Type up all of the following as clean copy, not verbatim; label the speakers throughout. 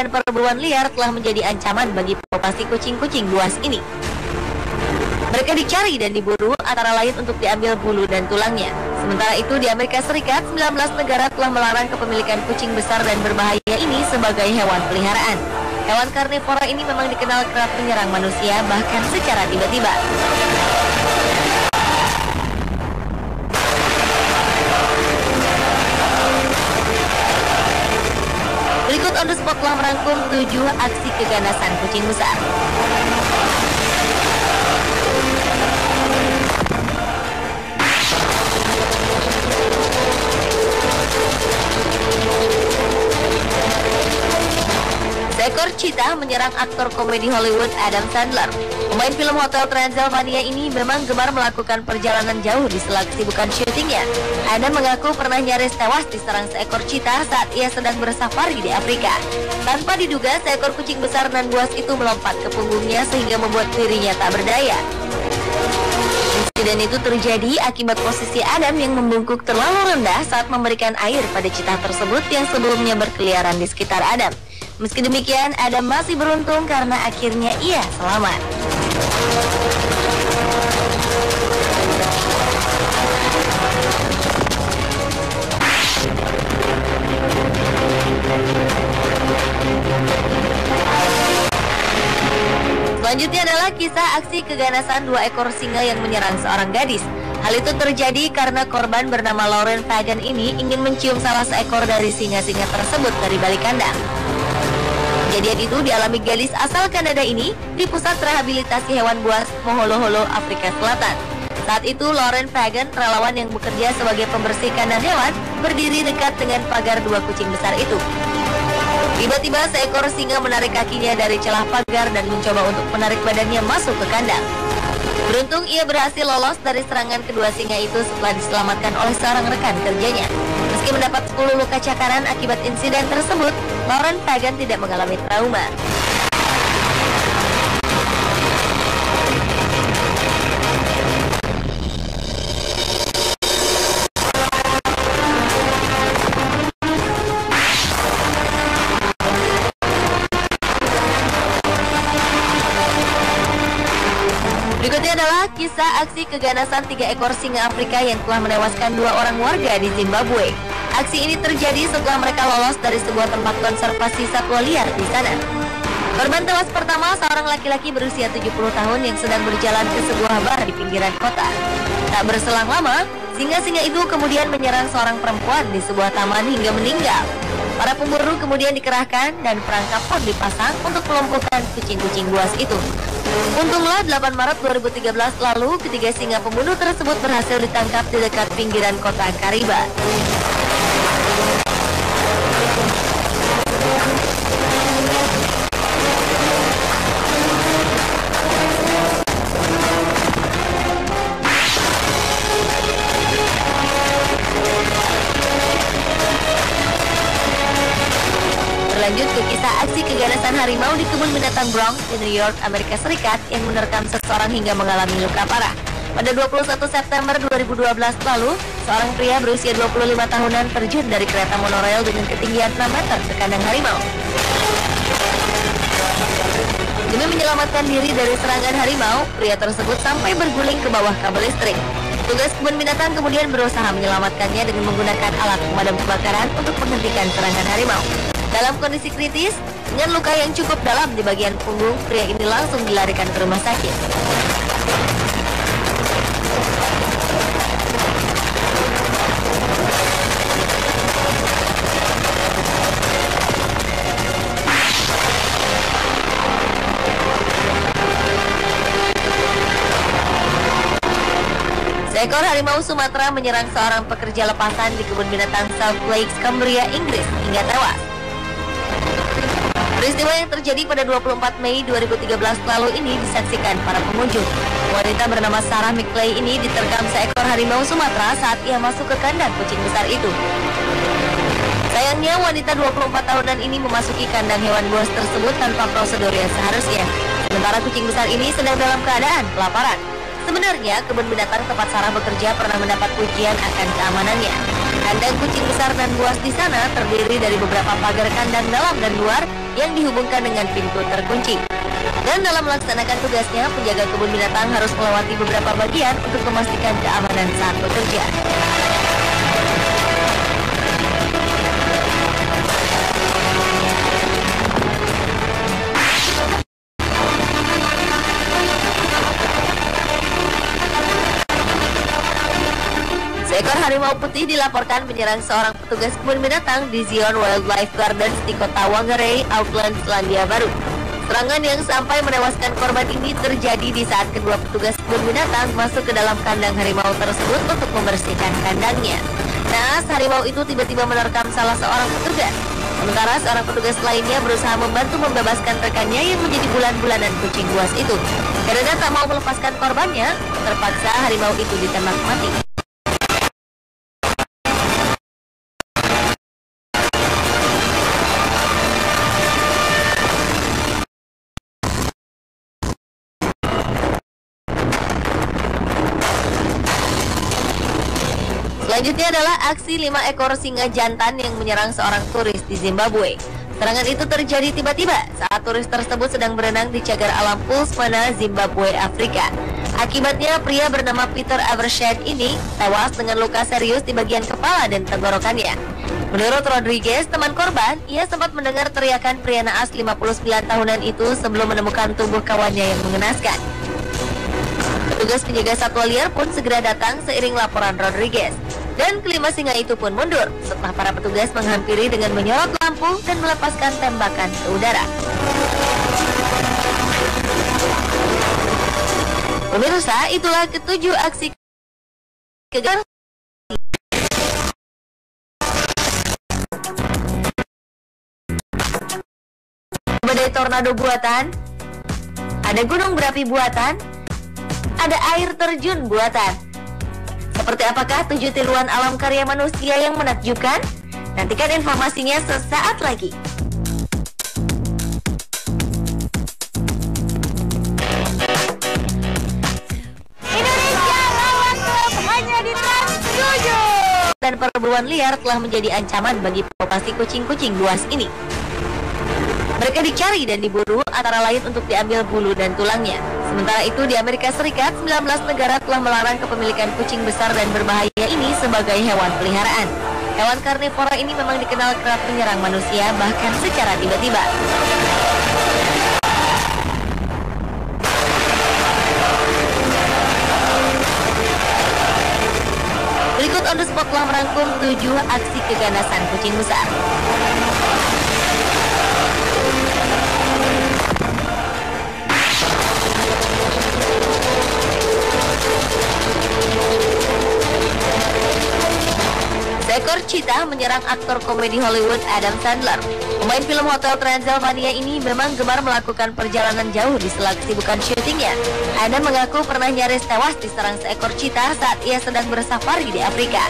Speaker 1: dan perburuan liar telah menjadi ancaman bagi populasi kucing-kucing buas ini. Mereka dicari dan diburu antara lain untuk diambil bulu dan tulangnya. Sementara itu di Amerika Serikat, 19 negara telah melarang kepemilikan kucing besar dan berbahaya ini sebagai hewan peliharaan. Hewan karnivora ini memang dikenal kerap menyerang manusia bahkan secara tiba-tiba. Berikut On The Spot telah merangkum 7 aksi keganasan kucing besar. Seekor cheetah menyerang aktor komedi Hollywood Adam Sandler. Pemain film Hotel Transylvania ini memang gemar melakukan perjalanan jauh di sela kesibukan syutingnya. Adam mengaku pernah nyaris tewas diserang seekor cheetah saat ia sedang bersafari di Afrika. Tanpa diduga, seekor kucing besar nan buas itu melompat ke punggungnya sehingga membuat dirinya tak berdaya. Insiden itu terjadi akibat posisi Adam yang membungkuk terlalu rendah saat memberikan air pada cheetah tersebut yang sebelumnya berkeliaran di sekitar Adam. Meski demikian, Adam masih beruntung karena akhirnya ia selamat. Selanjutnya adalah kisah aksi keganasan 2 ekor singa yang menyerang seorang gadis. Hal itu terjadi karena korban bernama Lauren Fagan ini ingin mencium salah seekor dari singa-singa tersebut dari balik kandang. Kejadian itu dialami gadis asal Kanada ini di pusat rehabilitasi hewan buas Moholoholo, Afrika Selatan. Saat itu Lauren Fagan, relawan yang bekerja sebagai pembersih kandang hewan, berdiri dekat dengan pagar 2 kucing besar itu. Tiba-tiba seekor singa menarik kakinya dari celah pagar dan mencoba untuk menarik badannya masuk ke kandang. Beruntung ia berhasil lolos dari serangan kedua singa itu setelah diselamatkan oleh seorang rekan kerjanya. Meski mendapat 10 luka cakaran akibat insiden tersebut, Lauren Fagan tidak mengalami trauma. Berikutnya adalah kisah aksi keganasan 3 ekor singa Afrika yang telah menewaskan 2 orang warga di Zimbabwe. Aksi ini terjadi setelah mereka lolos dari sebuah tempat konservasi satwa liar di sana. Korban tewas pertama seorang laki-laki berusia 70 tahun yang sedang berjalan ke sebuah bar di pinggiran kota. Tak berselang lama, singa-singa itu kemudian menyerang seorang perempuan di sebuah taman hingga meninggal. Para pemburu kemudian dikerahkan dan perangkap pun dipasang untuk melumpuhkan kucing-kucing buas itu. Untunglah 8 Maret 2013 lalu ketiga singa pembunuh tersebut berhasil ditangkap di dekat pinggiran kota Kariba. Berlanjut ke kisah aksi keganasan harimau di kebun binatang Bronx di New York, Amerika Serikat yang menerkam seseorang hingga mengalami luka parah. Pada 21 September 2012 lalu, seorang pria berusia 25 tahunan terjun dari kereta monorail dengan ketinggian 6 meter ke kandang harimau. Demi menyelamatkan diri dari serangan harimau, pria tersebut sampai berguling ke bawah kabel listrik. Petugas kebun binatang kemudian berusaha menyelamatkannya dengan menggunakan alat pemadam kebakaran untuk menghentikan serangan harimau. Dalam kondisi kritis, dengan luka yang cukup dalam di bagian punggung, pria ini langsung dilarikan ke rumah sakit. Seekor harimau Sumatera menyerang seorang pekerja lepasan di kebun binatang South Lakes, Cumbria, Inggris hingga tewas. Peristiwa yang terjadi pada 24 Mei 2013 lalu ini disaksikan para pengunjung. Wanita bernama Sarah McClay ini diterkam seekor harimau Sumatera saat ia masuk ke kandang kucing besar itu. Sayangnya wanita 24 tahunan ini memasuki kandang hewan buas tersebut tanpa prosedur yang seharusnya. Sementara kucing besar ini sedang dalam keadaan kelaparan. Sebenarnya kebun binatang tempat Sarah bekerja pernah mendapat pujian akan keamanannya. Kandang kucing besar dan buas di sana terdiri dari beberapa pagar kandang dalam dan luar yang dihubungkan dengan pintu terkunci. Dan dalam melaksanakan tugasnya, penjaga kebun binatang harus melewati beberapa bagian untuk memastikan keamanan saat bekerja. Seekor harimau putih dilaporkan menyerang seorang petugas kebun binatang di Zion Wildlife Gardens di kota Whangarei, Auckland, Selandia Baru. Serangan yang sampai menewaskan korban ini terjadi di saat kedua petugas kebun binatang masuk ke dalam kandang harimau tersebut untuk membersihkan kandangnya. Naas, harimau itu tiba-tiba menerkam salah seorang petugas. Sementara seorang petugas lainnya berusaha membantu membebaskan rekannya yang menjadi bulan-bulanan kucing buas itu. Karena tak mau melepaskan korbannya, terpaksa harimau itu ditembak mati. Selanjutnya adalah aksi 5 ekor singa jantan yang menyerang seorang turis di Zimbabwe. Serangan itu terjadi tiba-tiba saat turis tersebut sedang berenang di cagar alam Pulsmana, Zimbabwe, Afrika. Akibatnya, pria bernama Peter Evershed ini tewas dengan luka serius di bagian kepala dan tenggorokannya. Menurut Rodriguez, teman korban, ia sempat mendengar teriakan pria naas 59 tahunan itu sebelum menemukan tubuh kawannya yang mengenaskan. Petugas penjaga satwa liar pun segera datang seiring laporan Rodriguez. Dan kelima singa itu pun mundur setelah para petugas menghampiri dengan menyorot lampu dan melepaskan tembakan ke udara. Pemirsa, itulah ketujuh aksi keganasan. Badai tornado buatan, ada gunung berapi buatan, ada air terjun buatan. Seperti apakah 7 tiruan alam karya manusia yang menakjubkan? Nantikan informasinya sesaat lagi. Indonesia lawan klub hanya di Trans 7. Dan perburuan liar telah menjadi ancaman bagi populasi kucing-kucing buas ini. Mereka dicari dan diburu antara lain untuk diambil bulu dan tulangnya. Sementara itu di Amerika Serikat, 19 negara telah melarang kepemilikan kucing besar dan berbahaya ini sebagai hewan peliharaan. Hewan karnivora ini memang dikenal kerap menyerang manusia bahkan secara tiba-tiba. Berikut on the spot telah merangkum 7 aksi keganasan kucing besar. Seekor cheetah menyerang aktor komedi Hollywood Adam Sandler. Pemain film Hotel Transylvania ini memang gemar melakukan perjalanan jauh di sela kesibukan syutingnya. Adam mengaku pernah nyaris tewas diserang seekor cheetah saat ia sedang bersafari di Afrika.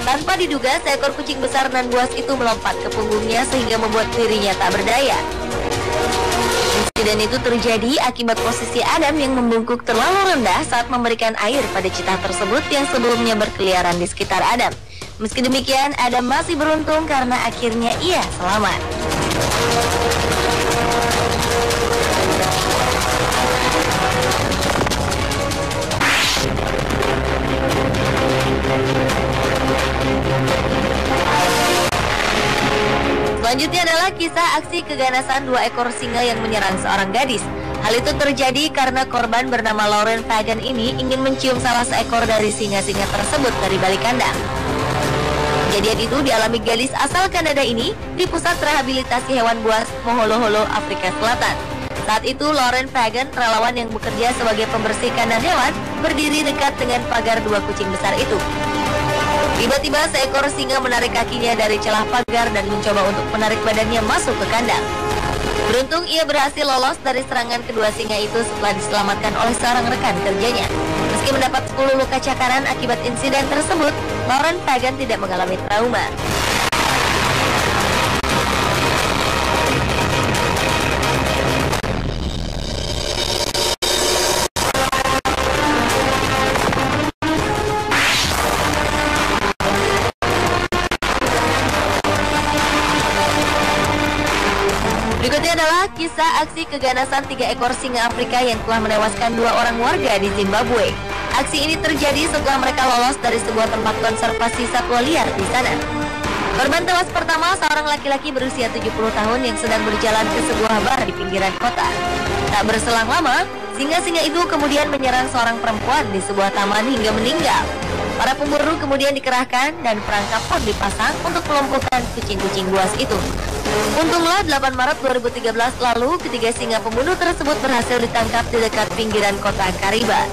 Speaker 1: Tanpa diduga, seekor kucing besar nan buas itu melompat ke punggungnya sehingga membuat dirinya tak berdaya. Insiden itu terjadi akibat posisi Adam yang membungkuk terlalu rendah saat memberikan air pada cheetah tersebut yang sebelumnya berkeliaran di sekitar Adam. Meski demikian, Adam masih beruntung karena akhirnya ia selamat. Selanjutnya adalah kisah aksi keganasan 2 ekor singa yang menyerang seorang gadis. Hal itu terjadi karena korban bernama Lauren Fagan ini ingin mencium salah seekor dari singa-singa tersebut dari balik kandang. Kejadian itu dialami gadis asal Kanada ini di pusat rehabilitasi hewan buas Moholoholo, Afrika Selatan. Saat itu Lauren Fagan, relawan yang bekerja sebagai pembersih kandang hewan, berdiri dekat dengan pagar 2 kucing besar itu. Tiba-tiba seekor singa menarik kakinya dari celah pagar dan mencoba untuk menarik badannya masuk ke kandang. Beruntung ia berhasil lolos dari serangan kedua singa itu setelah diselamatkan oleh seorang rekan kerjanya. Meski mendapat 10 luka cakaran akibat insiden tersebut, Lauren Fagan tidak mengalami trauma. adalah kisah aksi keganasan 3 ekor singa Afrika yang telah menewaskan 2 orang warga di Zimbabwe. Aksi ini terjadi setelah mereka lolos dari sebuah tempat konservasi satwa liar di sana. Korban tewas pertama seorang laki-laki berusia 70 tahun yang sedang berjalan ke sebuah bar di pinggiran kota. Tak berselang lama, singa-singa itu kemudian menyerang seorang perempuan di sebuah taman hingga meninggal. Para pemburu kemudian dikerahkan dan perangkap pun dipasang untuk melumpuhkan kucing-kucing buas itu. Untunglah 8 Maret 2013 lalu ketiga singa pembunuh tersebut berhasil ditangkap di dekat pinggiran kota Kariba.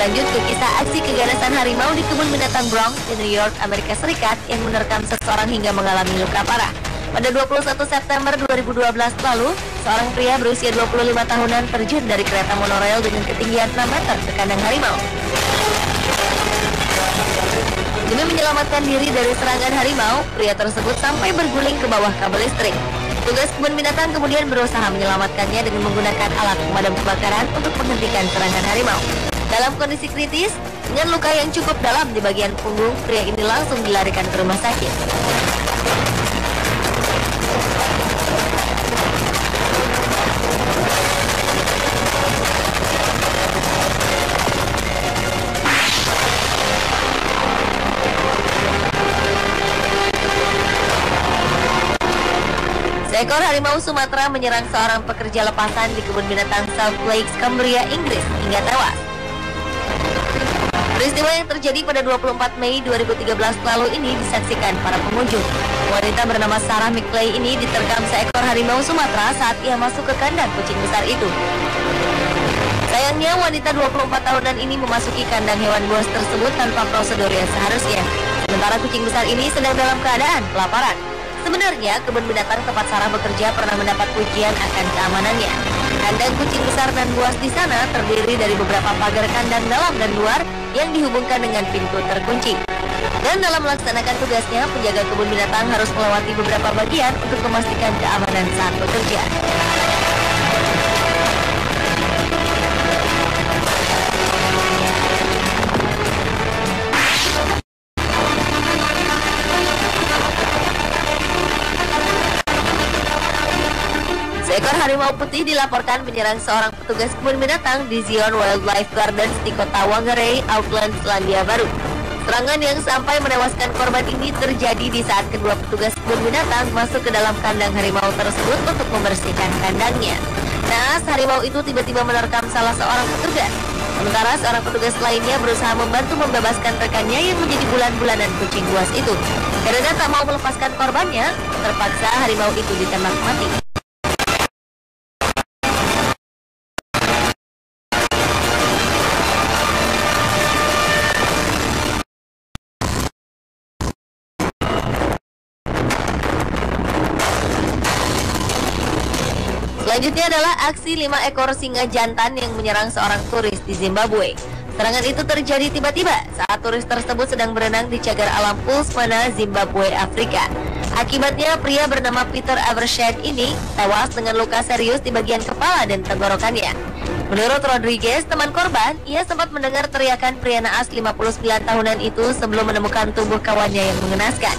Speaker 1: Lanjut ke kisah aksi keganasan harimau di kebun binatang Bronx di New York, Amerika Serikat yang menerkam seseorang hingga mengalami luka parah. Pada 21 September 2012 lalu, seorang pria berusia 25 tahunan terjun dari kereta monorail dengan ketinggian 6 meter ke kandang harimau. Demi menyelamatkan diri dari serangan harimau, pria tersebut sampai berguling ke bawah kabel listrik. Petugas kebun binatang kemudian berusaha menyelamatkannya dengan menggunakan alat pemadam kebakaran untuk menghentikan serangan harimau. Dalam kondisi kritis, dengan luka yang cukup dalam di bagian punggung, pria ini langsung dilarikan ke rumah sakit. Seekor harimau Sumatera menyerang seorang pekerja lepasan di kebun binatang South Lakes, Cumbria, Inggris hingga tewas. Peristiwa yang terjadi pada 24 Mei 2013 lalu ini disaksikan para pengunjung. Wanita bernama Sarah McClay ini diterkam seekor harimau Sumatera saat ia masuk ke kandang kucing besar itu. Sayangnya wanita 24 tahunan ini memasuki kandang hewan buas tersebut tanpa prosedur yang seharusnya. Sementara kucing besar ini sedang dalam keadaan kelaparan. Sebenarnya kebun binatang tempat Sarah bekerja pernah mendapat pujian akan keamanannya. Kandang kucing besar dan buas di sana terdiri dari beberapa pagar kandang dalam dan luar yang dihubungkan dengan pintu terkunci. Dan dalam melaksanakan tugasnya, penjaga kebun binatang harus melewati beberapa bagian untuk memastikan keamanan saat bekerja. Seekor harimau putih dilaporkan menyerang seorang petugas kebun binatang di Zion Wildlife Gardens di kota Whangarei, Auckland, Selandia Baru. Serangan yang sampai menewaskan korban ini terjadi di saat kedua petugas kebun binatang masuk ke dalam kandang harimau tersebut untuk membersihkan kandangnya. Naas, harimau itu tiba-tiba menerkam salah seorang petugas. Sementara seorang petugas lainnya berusaha membantu membebaskan rekannya yang menjadi bulan-bulanan kucing buas itu. Karena tak mau melepaskan korbannya, terpaksa harimau itu ditembak mati. Selanjutnya adalah aksi 5 ekor singa jantan yang menyerang seorang turis di Zimbabwe. Serangan itu terjadi tiba-tiba saat turis tersebut sedang berenang di cagar alam Pulsmana, Zimbabwe, Afrika. Akibatnya pria bernama Peter Evershed ini tewas dengan luka serius di bagian kepala dan tenggorokannya. Menurut Rodriguez, teman korban, ia sempat mendengar teriakan pria naas 59 tahunan itu sebelum menemukan tubuh kawannya yang mengenaskan.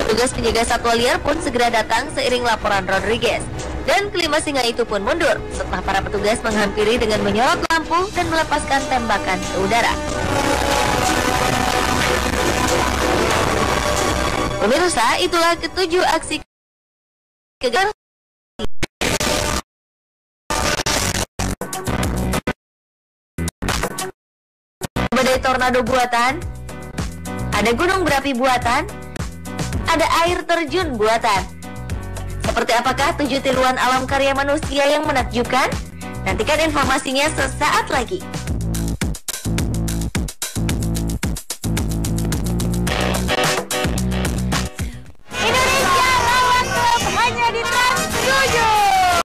Speaker 1: Petugas penjaga satwa liar pun segera datang seiring laporan Rodriguez. Dan kelima singa itu pun mundur setelah para petugas menghampiri dengan menyorot lampu dan melepaskan tembakan ke udara. Pemirsa, itulah ketujuh aksi keganasan. Badai tornado buatan, ada gunung berapi buatan, ada air terjun buatan. Seperti apakah 7 tiruan alam karya manusia yang menakjubkan? Nantikan informasinya sesaat lagi.